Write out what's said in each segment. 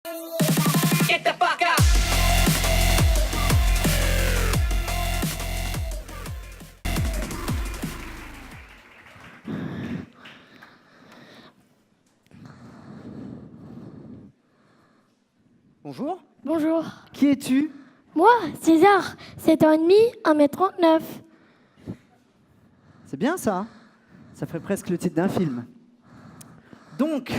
Get the fuck out. Bonjour. Bonjour. Qui es-tu? Moi, César, 7 ans et demi, 1m39. C'est bien ça. Ça ferait presque le titre d'un film. Donc,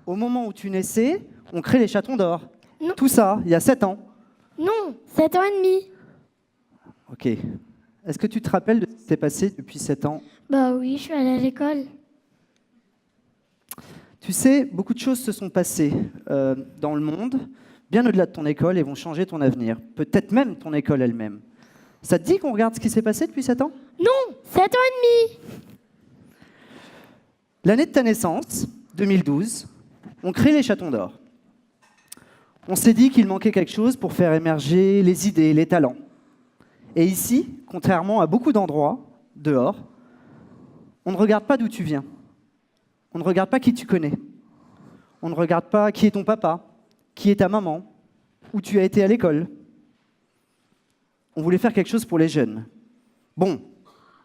au moment où tu naissais, on crée les chatons d'or. Non. Tout ça, il y a 7 ans. Non, 7 ans et demi. Ok. Est-ce que tu te rappelles de ce qui s'est passé depuis 7 ans? Bah oui, je suis allée à l'école. Tu sais, beaucoup de choses se sont passées dans le monde, bien au-delà de ton école, et vont changer ton avenir. Peut-être même ton école elle-même. Ça te dit qu'on regarde ce qui s'est passé depuis 7 ans? Non, 7 ans et demi. L'année de ta naissance, 2012, on crée les chatons d'or. On s'est dit qu'il manquait quelque chose pour faire émerger les idées, les talents. Et ici, contrairement à beaucoup d'endroits, dehors, on ne regarde pas d'où tu viens. On ne regarde pas qui tu connais. On ne regarde pas qui est ton papa, qui est ta maman, où tu as été à l'école. On voulait faire quelque chose pour les jeunes. Bon,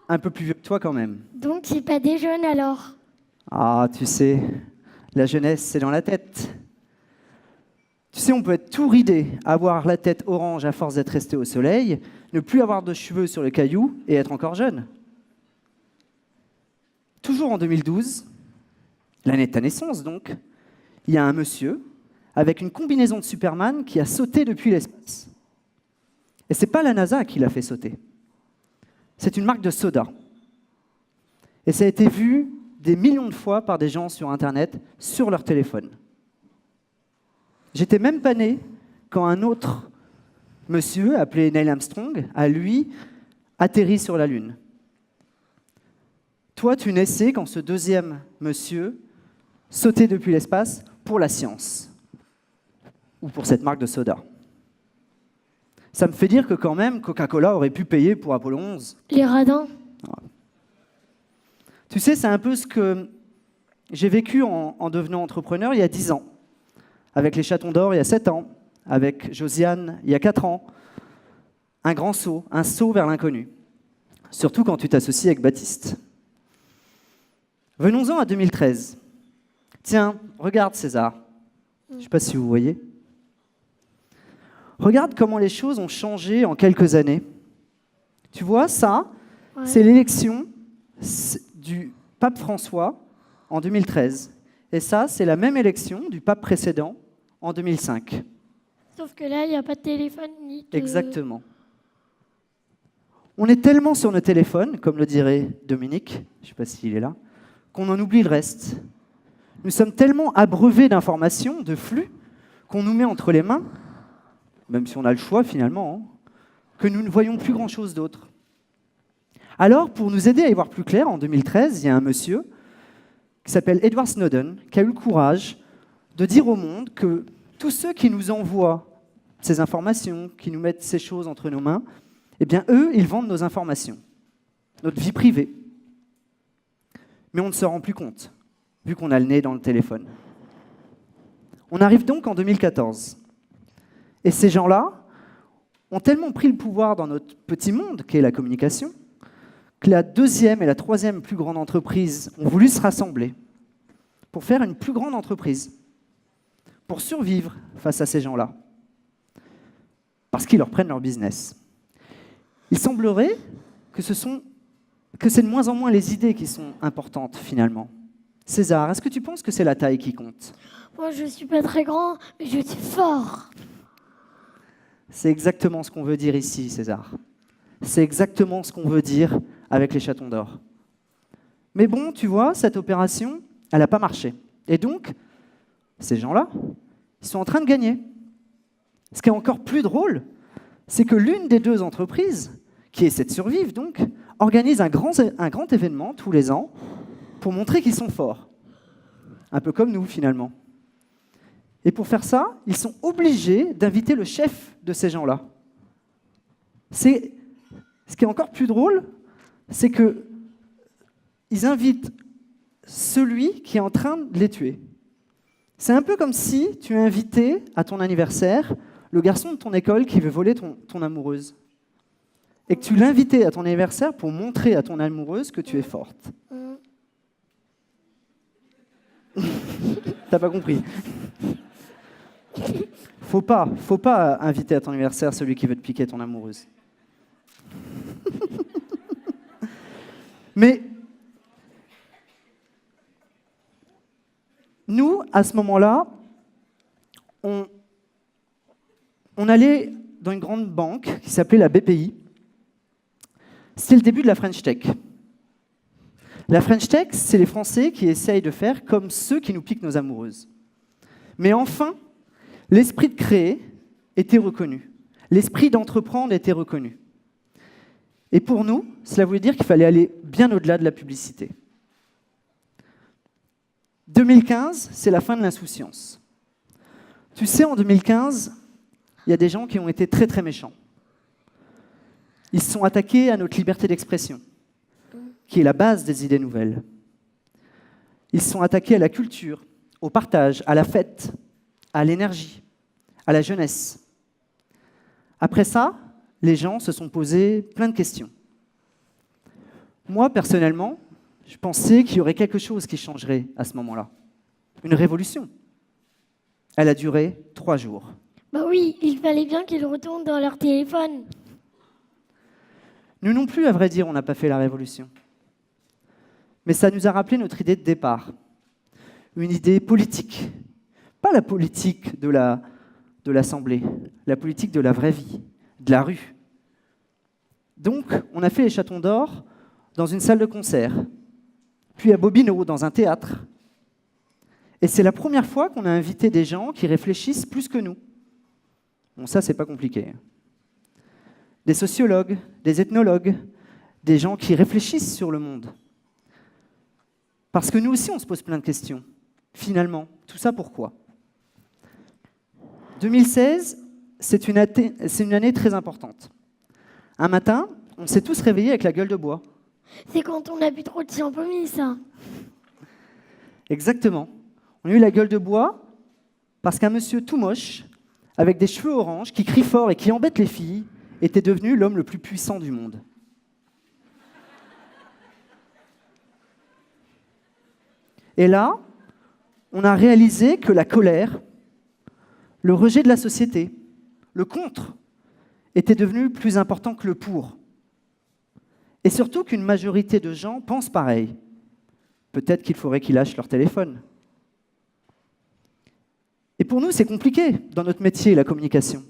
un peu plus vieux que toi quand même. Donc c'est pas des jeunes alors. Ah, tu sais, la jeunesse, c'est dans la tête. Tu sais, on peut être tout ridé, avoir la tête orange à force d'être resté au soleil, ne plus avoir de cheveux sur le caillou et être encore jeune. Toujours en 2012, l'année de ta naissance donc, il y a un monsieur avec une combinaison de Superman qui a sauté depuis l'espace. Et c'est pas la NASA qui l'a fait sauter. C'est une marque de soda. Et ça a été vu des millions de fois par des gens sur Internet, sur leur téléphone. J'étais même pas né quand un autre monsieur, appelé Neil Armstrong, a, lui, atterri sur la Lune. Toi, tu naissais quand ce deuxième monsieur sautait depuis l'espace pour la science, ou pour cette marque de soda. Ça me fait dire que quand même, Coca-Cola aurait pu payer pour Apollo 11. Les radins. Tu sais, c'est un peu ce que j'ai vécu en devenant entrepreneur il y a 10 ans. Avec les chatons d'or il y a 7 ans. Avec Josiane il y a 4 ans. Un grand saut, un saut vers l'inconnu. Surtout quand tu t'associes avec Baptiste. Venons-en à 2013. Tiens, regarde César. Je ne sais pas si vous voyez. Regarde comment les choses ont changé en quelques années. Tu vois, ça, Ouais. c'est l'élection du pape François en 2013. Et ça, c'est la même élection du pape précédent en 2005. Sauf que là, il n'y a pas de téléphone ni de... Exactement. On est tellement sur nos téléphones, comme le dirait Dominique, je ne sais pas s'il est là, qu'on en oublie le reste. Nous sommes tellement abreuvés d'informations, de flux, qu'on nous met entre les mains, même si on a le choix finalement, hein, que nous ne voyons plus grand-chose d'autre. Alors, pour nous aider à y voir plus clair, en 2013, il y a un monsieur qui s'appelle Edward Snowden, qui a eu le courage de dire au monde que tous ceux qui nous envoient ces informations, qui nous mettent ces choses entre nos mains, eh bien, eux, ils vendent nos informations, notre vie privée. Mais on ne se rend plus compte, vu qu'on a le nez dans le téléphone. On arrive donc en 2014. Et ces gens-là ont tellement pris le pouvoir dans notre petit monde, qu'est la communication, que la deuxième et la troisième plus grande entreprise ont voulu se rassembler pour faire une plus grande entreprise, pour survivre face à ces gens-là, parce qu'ils leur prennent leur business. Il semblerait que c'est de moins en moins les idées qui sont importantes, finalement. César, est-ce que tu penses que c'est la taille qui compte? Moi, je suis pas très grand, mais je suis fort. C'est exactement ce qu'on veut dire ici, César. C'est exactement ce qu'on veut dire avec les chatons d'or. Mais bon, tu vois, cette opération, elle n'a pas marché. Et donc, ces gens-là, ils sont en train de gagner. Ce qui est encore plus drôle, c'est que l'une des deux entreprises, qui essaie de survivre donc, organise un grand événement tous les ans pour montrer qu'ils sont forts. Un peu comme nous, finalement. Et pour faire ça, ils sont obligés d'inviter le chef de ces gens-là. Ce qui est encore plus drôle, c'est qu'ils invitent celui qui est en train de les tuer. C'est un peu comme si tu invitais à ton anniversaire le garçon de ton école qui veut voler ton amoureuse. Et que tu l'invitais à ton anniversaire pour montrer à ton amoureuse que tu es forte. T'as pas compris? Faut pas inviter à ton anniversaire celui qui veut te piquer ton amoureuse. Mais nous, à ce moment-là, on allait dans une grande banque qui s'appelait la BPI. C'était le début de la French Tech. La French Tech, c'est les Français qui essayent de faire comme ceux qui nous piquent nos amoureuses. Mais enfin, l'esprit de créer était reconnu. L'esprit d'entreprendre était reconnu. Et pour nous, cela voulait dire qu'il fallait aller bien au-delà de la publicité. 2015, c'est la fin de l'insouciance. Tu sais, en 2015, il y a des gens qui ont été très très méchants. Ils se sont attaqués à notre liberté d'expression, qui est la base des idées nouvelles. Ils se sont attaqués à la culture, au partage, à la fête, à l'énergie, à la jeunesse. Après ça, les gens se sont posés plein de questions. Moi, personnellement, je pensais qu'il y aurait quelque chose qui changerait à ce moment-là. Une révolution. Elle a duré 3 jours. Bah oui, il fallait bien qu'ils retournent dans leur téléphone. Nous non plus, à vrai dire, on n'a pas fait la révolution. Mais ça nous a rappelé notre idée de départ. Une idée politique. Pas la politique de l'Assemblée, la politique de la vraie vie, de la rue. Donc, on a fait les Chatons d'Or dans une salle de concert, puis à Bobino, dans un théâtre. Et c'est la première fois qu'on a invité des gens qui réfléchissent plus que nous. Bon, ça, c'est pas compliqué. Des sociologues, des ethnologues, des gens qui réfléchissent sur le monde. Parce que nous aussi, on se pose plein de questions. Finalement, tout ça pourquoi? 2016, c'est une année très importante. Un matin, on s'est tous réveillés avec la gueule de bois. C'est quand on a bu trop de champomis, ça. Exactement. On a eu la gueule de bois parce qu'un monsieur tout moche, avec des cheveux orange, qui crie fort et qui embête les filles, était devenu l'homme le plus puissant du monde. Et là, on a réalisé que la colère, le rejet de la société, le contre, était devenu plus important que le pour. Et surtout qu'une majorité de gens pensent pareil. Peut-être qu'il faudrait qu'ils lâchent leur téléphone. Et pour nous, c'est compliqué dans notre métier, la communication,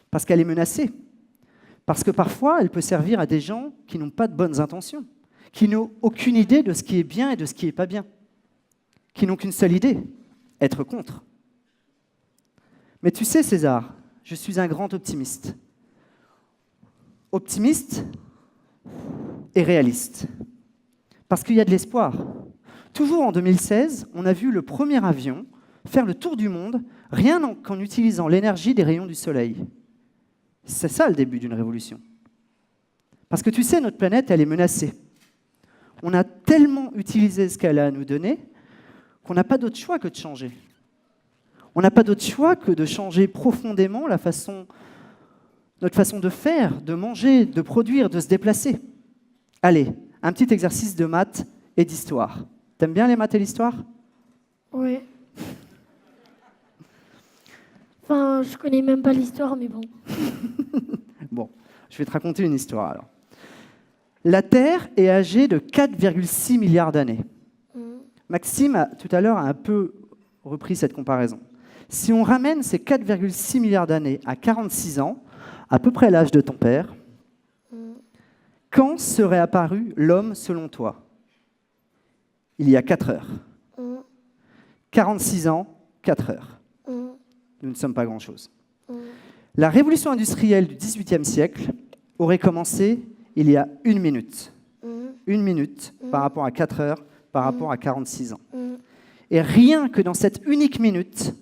parce qu'elle est menacée. Parce que parfois, elle peut servir à des gens qui n'ont pas de bonnes intentions, qui n'ont aucune idée de ce qui est bien et de ce qui n'est pas bien, qui n'ont qu'une seule idée, être contre. Mais tu sais, César, je suis un grand optimiste. Optimiste et réaliste. Parce qu'il y a de l'espoir. Toujours en 2016, on a vu le premier avion faire le tour du monde, rien qu'en utilisant l'énergie des rayons du soleil. C'est ça le début d'une révolution. Parce que tu sais, notre planète, elle est menacée. On a tellement utilisé ce qu'elle a à nous donner qu'on n'a pas d'autre choix que de changer. On n'a pas d'autre choix que de changer profondément notre façon de faire, de manger, de produire, de se déplacer. Allez, un petit exercice de maths et d'histoire. T'aimes bien les maths et l'histoire? Oui. Enfin, je connais même pas l'histoire, mais bon. Bon, je vais te raconter une histoire alors. La Terre est âgée de 4,6 milliards d'années. Maxime, tout à l'heure, a un peu repris cette comparaison. Si on ramène ces 4,6 milliards d'années à 46 ans, à peu près l'âge de ton père, quand serait apparu l'homme selon toi? Il y a 4 heures. 46 ans, 4 heures. Nous ne sommes pas grand-chose. La révolution industrielle du XVIIIe siècle aurait commencé il y a 1 minute. 1 minute par rapport à 4 heures, par rapport à 46 ans. Et rien que dans cette unique minute,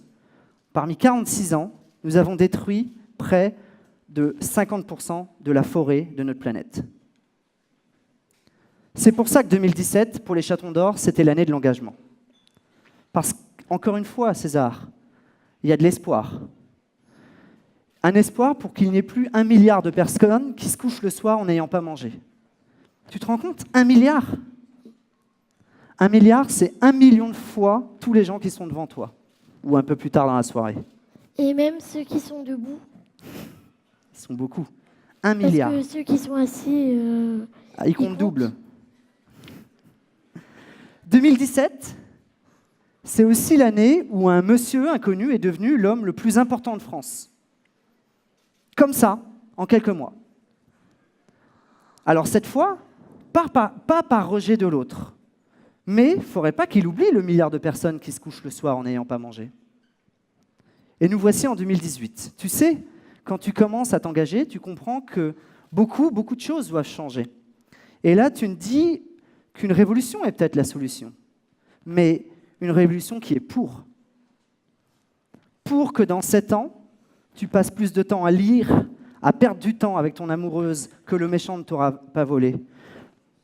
parmi 46 ans, nous avons détruit près de 50% de la forêt de notre planète. C'est pour ça que 2017, pour les Chatons d'Or, c'était l'année de l'engagement. Parce encore une fois, César, il y a de l'espoir. Un espoir pour qu'il n'y ait plus 1 milliard de personnes qui se couchent le soir en n'ayant pas mangé. Tu te rends compte? 1 milliard? 1 milliard, c'est 1 million de fois tous les gens qui sont devant toi, ou un peu plus tard dans la soirée. Et même ceux qui sont debout. Ils sont beaucoup. 1 milliard. Parce que ceux qui sont assis... Ah, ils comptent double. 2017, c'est aussi l'année où un monsieur inconnu est devenu l'homme le plus important de France. Comme ça, en quelques mois. Alors cette fois, pas par rejet de l'autre, mais il ne faudrait pas qu'il oublie le milliard de personnes qui se couchent le soir en n'ayant pas mangé. Et nous voici en 2018. Tu sais, quand tu commences à t'engager, tu comprends que beaucoup de choses doivent changer. Et là, tu me dis qu'une révolution est peut-être la solution, mais une révolution qui est pour. Pour que dans 7 ans, tu passes plus de temps à lire, à perdre du temps avec ton amoureuse que le méchant ne t'aura pas volé,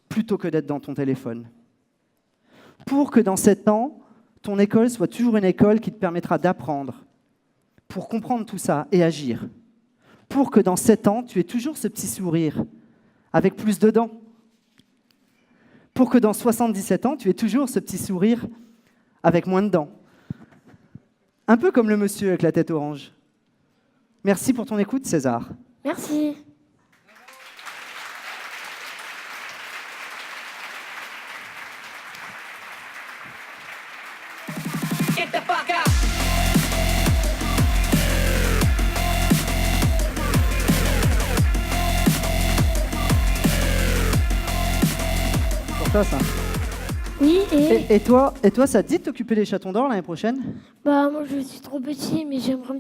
plutôt que d'être dans ton téléphone. Pour que dans 7 ans, ton école soit toujours une école qui te permettra d'apprendre, pour comprendre tout ça et agir. Pour que dans 7 ans, tu aies toujours ce petit sourire, avec plus de dents. Pour que dans 77 ans, tu aies toujours ce petit sourire, avec moins de dents. Un peu comme le monsieur avec la tête orange. Merci pour ton écoute, César. Merci. Get the fuck out. Pour toi, ça. Oui, Et toi, ça te dit de t'occuper des chatons d'or l'année prochaine? Bah, moi, je suis trop petit, mais j'aimerais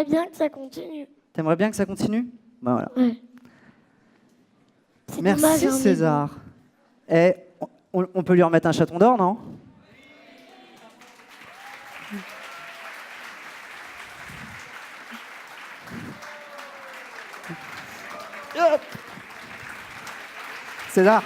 bien que ça continue. T'aimerais bien que ça continue? Ben voilà. Ouais. C'est Merci, dommage, hein, mais César. Et on peut lui remettre un chaton d'or, non? Hop. César.